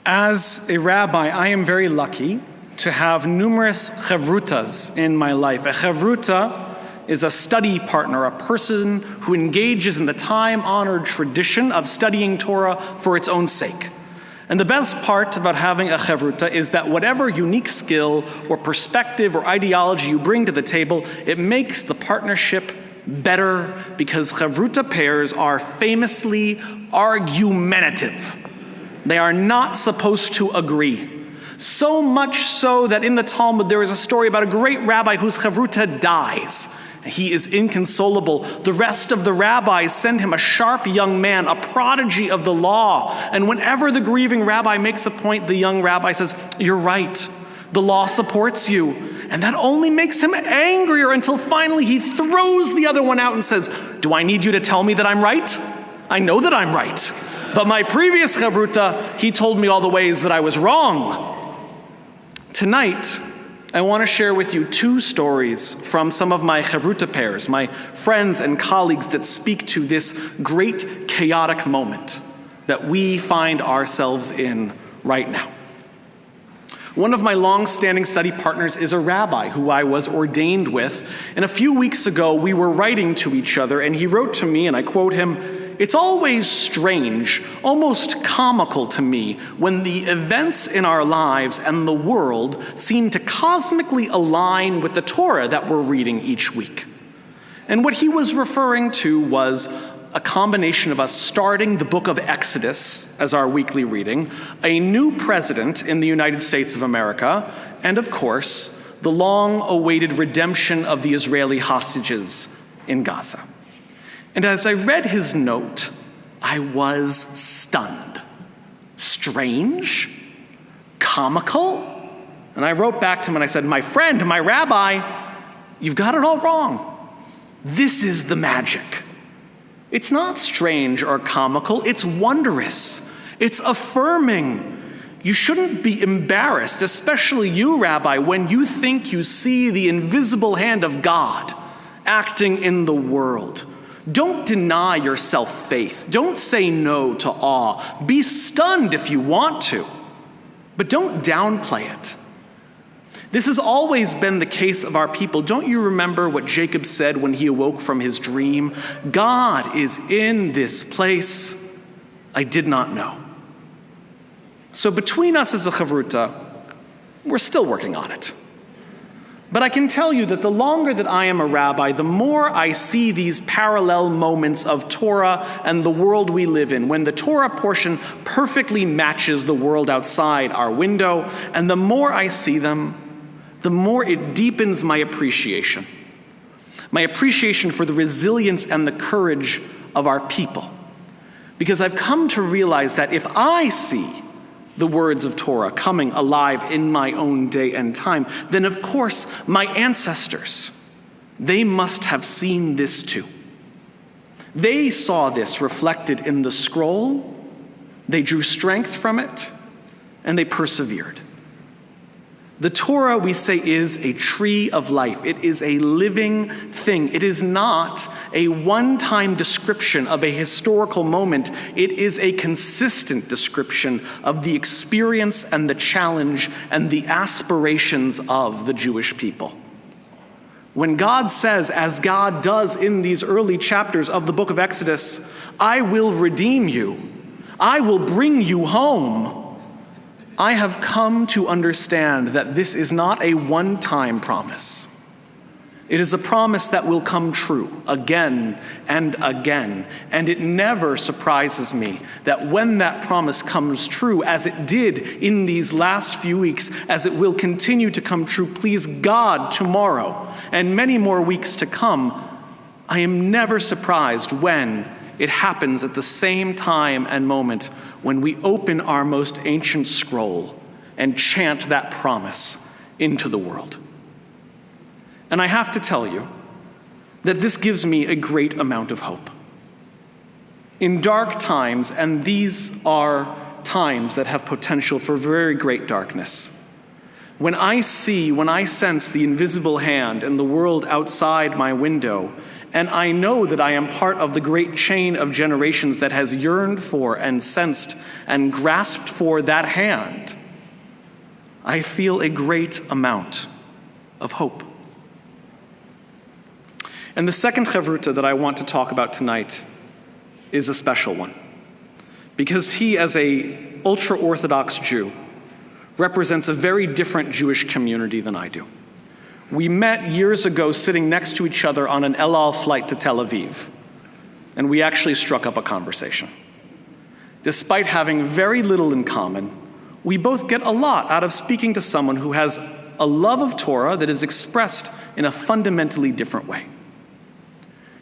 As a rabbi, I am very lucky to have numerous chavrutas in my life. A chavruta is a study partner, a person who engages in the time-honored tradition of studying Torah for its own sake. And the best part about having a chavruta is that whatever unique skill or perspective or ideology you bring to the table, it makes the partnership better because chavruta pairs are famously argumentative. They are not supposed to agree. So much so that in the Talmud there is a story about a great rabbi whose chavruta dies. He is inconsolable. The rest of the rabbis send him a sharp young man, a prodigy of the law. And whenever the grieving rabbi makes a point, the young rabbi says, "You're right. The law supports you." And that only makes him angrier until finally he throws the other one out and says, "Do I need you to tell me that I'm right? I know that I'm right. But my previous chavruta, he told me all the ways that I was wrong." Tonight, I want to share with you two stories from some of my chavruta pairs, my friends and colleagues that speak to this great chaotic moment that we find ourselves in right now. One of my long-standing study partners is a rabbi who I was ordained with, and a few weeks ago we were writing to each other, and he wrote to me, and I quote him, "It's always strange, almost comical to me, when the events in our lives and the world seem to cosmically align with the Torah that we're reading each week." And what he was referring to was a combination of us starting the book of Exodus as our weekly reading, a new president in the United States of America, and of course, the long-awaited redemption of the Israeli hostages in Gaza. And as I read his note, I was stunned. Strange? Comical? And I wrote back to him and I said, "My friend, my rabbi, you've got it all wrong. This is the magic. It's not strange or comical, it's wondrous. It's affirming. You shouldn't be embarrassed, especially you, Rabbi, when you think you see the invisible hand of God acting in the world. Don't deny yourself faith. Don't say no to awe. Be stunned if you want to, but don't downplay it. This has always been the case of our people. Don't you remember what Jacob said when he awoke from his dream? God is in this place. I did not know." So between us as a chavruta, we're still working on it. But I can tell you that the longer that I am a rabbi, the more I see these parallel moments of Torah and the world we live in, when the Torah portion perfectly matches the world outside our window, and the more I see them, the more it deepens my appreciation for the resilience and the courage of our people. Because I've come to realize that if I see the words of Torah coming alive in my own day and time, then of course my ancestors, they must have seen this too. They saw this reflected in the scroll, they drew strength from it, and they persevered. The Torah, we say, is a tree of life. It is a living thing. It is not a one-time description of a historical moment. It is a consistent description of the experience and the challenge and the aspirations of the Jewish people. When God says, as God does in these early chapters of the book of Exodus, "I will redeem you, I will bring you home," I have come to understand that this is not a one-time promise. It is a promise that will come true again and again. And it never surprises me that when that promise comes true, as it did in these last few weeks, as it will continue to come true, please God, tomorrow and many more weeks to come, I am never surprised when it happens at the same time and moment when we open our most ancient scroll and chant that promise into the world. And I have to tell you that this gives me a great amount of hope. In dark times, and these are times that have potential for very great darkness, when I sense the invisible hand in the world outside my window, and I know that I am part of the great chain of generations that has yearned for and sensed and grasped for that hand, I feel a great amount of hope. And the second chavruta that I want to talk about tonight is a special one, because he, as a ultra-Orthodox Jew, represents a very different Jewish community than I do. We met years ago sitting next to each other on an El Al flight to Tel Aviv, and we actually struck up a conversation. Despite having very little in common, we both get a lot out of speaking to someone who has a love of Torah that is expressed in a fundamentally different way.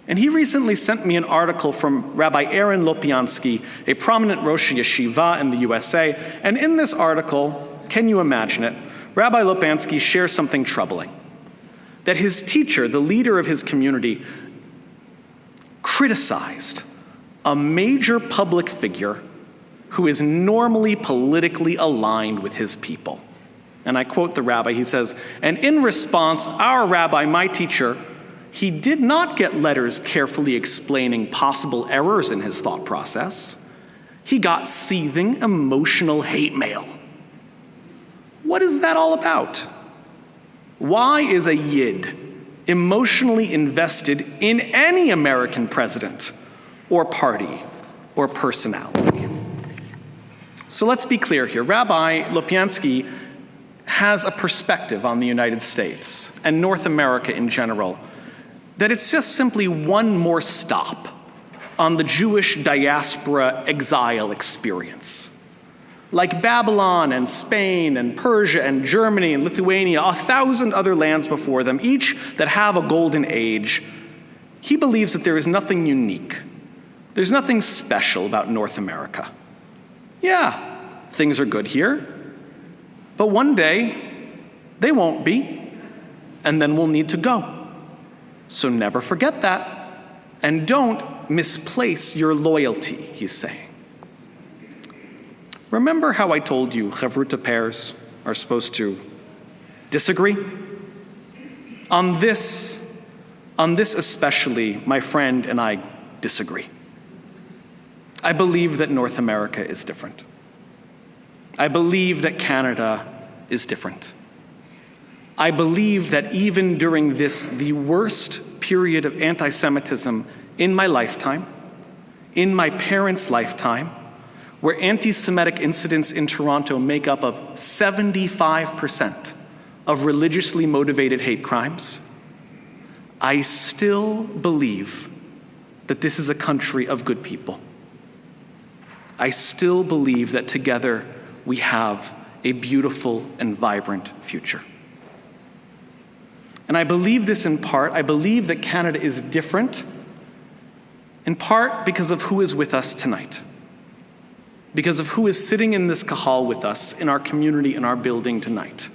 And he recently sent me an article from Rabbi Aaron Lopiansky, a prominent Rosh Yeshiva in the USA, and in this article, can you imagine it, Rabbi Lopiansky shares something troubling. That his teacher, the leader of his community, criticized a major public figure who is normally politically aligned with his people. And I quote the rabbi, he says, "And in response, our rabbi, my teacher, he did not get letters carefully explaining possible errors in his thought process. He got seething, emotional hate mail." What is that all about? Why is a Yid emotionally invested in any American president or party or personality? So let's be clear here. Rabbi Lopiansky has a perspective on the United States and North America in general that it's just simply one more stop on the Jewish diaspora exile experience. Like Babylon and Spain and Persia and Germany and Lithuania, 1,000 other lands before them, each that have a golden age, he believes that there is nothing unique. There's nothing special about North America. Yeah, things are good here, but one day they won't be, and then we'll need to go. So never forget that, and don't misplace your loyalty, he's saying. Remember how I told you chavruta pairs are supposed to disagree? On this especially, my friend and I disagree. I believe that North America is different. I believe that Canada is different. I believe that even during this, the worst period of anti-Semitism in my lifetime, in my parents' lifetime, where anti-Semitic incidents in Toronto make up of 75% of religiously motivated hate crimes, I still believe that this is a country of good people. I still believe that together we have a beautiful and vibrant future. And I believe this in part. I believe that Canada is different, in part because of who is with us tonight, because of who is sitting in this kahal with us, in our community, in our building tonight.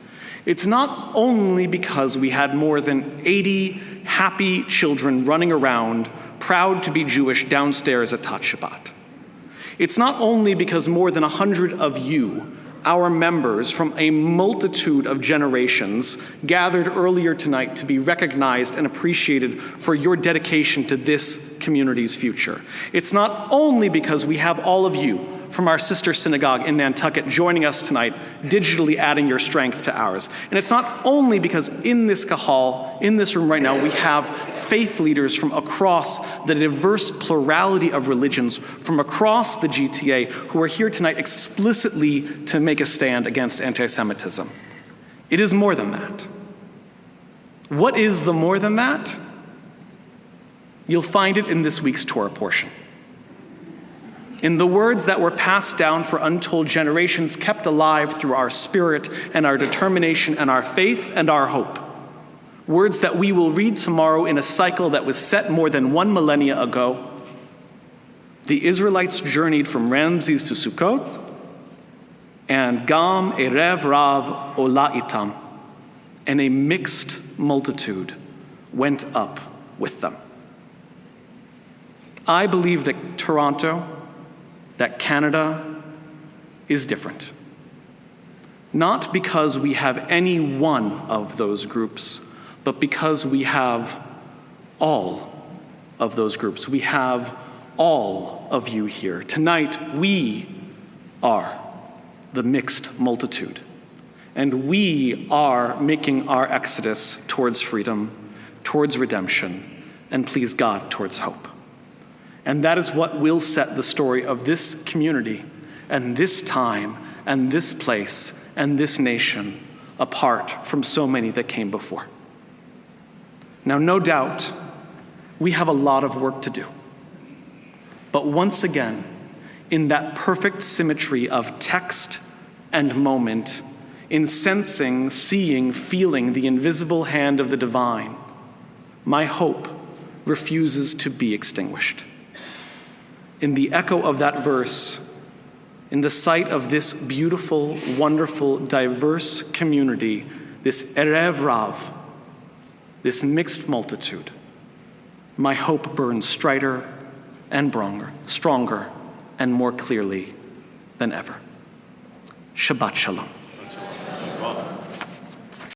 It's not only because we had more than 80 happy children running around, proud to be Jewish downstairs at Tat Shabbat. It's not only because more than 100 of you, our members from a multitude of generations, gathered earlier tonight to be recognized and appreciated for your dedication to this community's future. It's not only because we have all of you from our sister synagogue in Nantucket joining us tonight, digitally adding your strength to ours. And it's not only because in this kahal, in this room right now, we have faith leaders from across the diverse plurality of religions from across the GTA who are here tonight explicitly to make a stand against anti-Semitism. It is more than that. What is the more than that? You'll find it in this week's Torah portion. In the words that were passed down for untold generations, kept alive through our spirit and our determination and our faith and our hope. Words that we will read tomorrow in a cycle that was set more than 1 millennia ago. The Israelites journeyed from Ramses to Sukkot, and Gam Erev Rav Ola Itam, and a mixed multitude went up with them. I believe that Toronto, that Canada is different. Not because we have any one of those groups, but because we have all of those groups. We have all of you here. Tonight, we are the mixed multitude, and we are making our exodus towards freedom, towards redemption, and please God, towards hope. And that is what will set the story of this community and this time and this place and this nation apart from so many that came before. Now, no doubt, we have a lot of work to do. But once again, in that perfect symmetry of text and moment, in sensing, seeing, feeling the invisible hand of the divine, my hope refuses to be extinguished. In the echo of that verse, in the sight of this beautiful, wonderful, diverse community, this Erev Rav, this mixed multitude, my hope burns brighter and stronger and more clearly than ever. Shabbat Shalom.